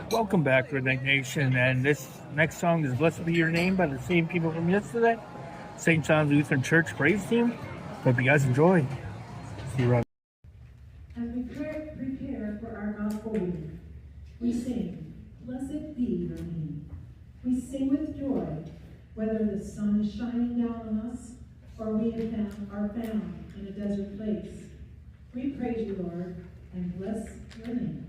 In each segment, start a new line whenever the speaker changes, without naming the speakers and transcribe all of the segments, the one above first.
Welcome back, Redneck Nation. And this next song is Blessed Be Your Name by the same people from yesterday, St. John's Lutheran Church praise team. Hope you guys enjoy. See you around.
As we prepare for our gospel reading, we sing, Blessed be your name. We sing with joy, whether the sun is shining down on us or we are found in a desert place. We praise you, Lord, and bless your name.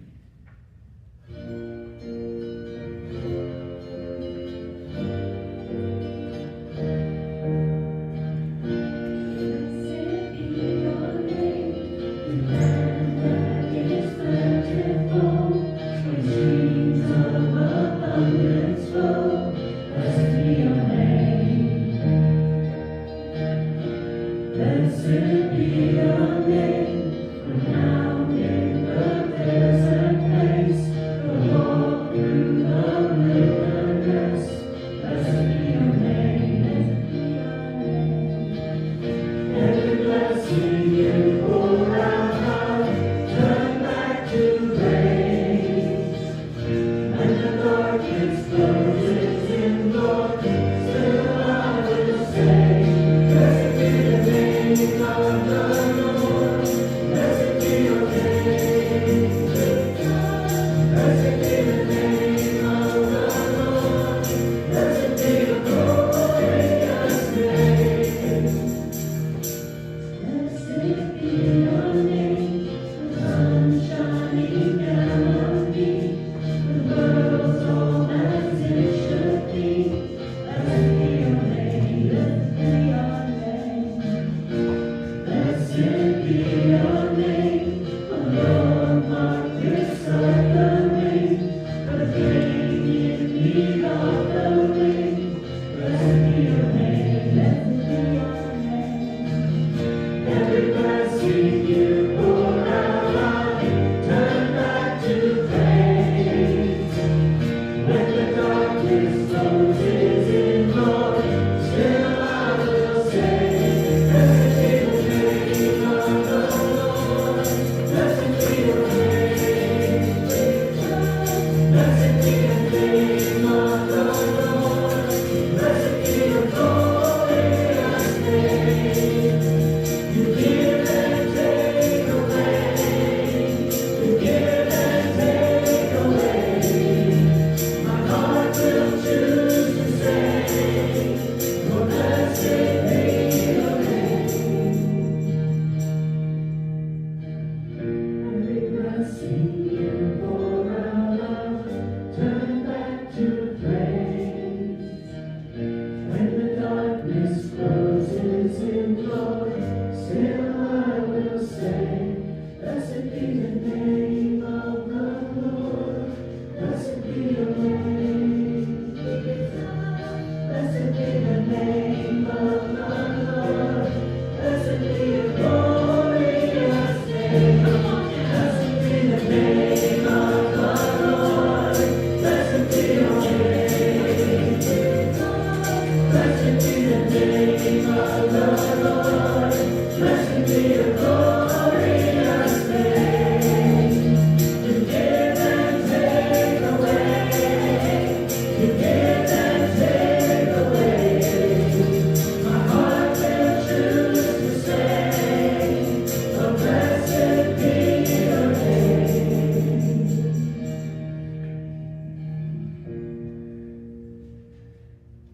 Blessed be the name of the Lord. Blessed be the Lord.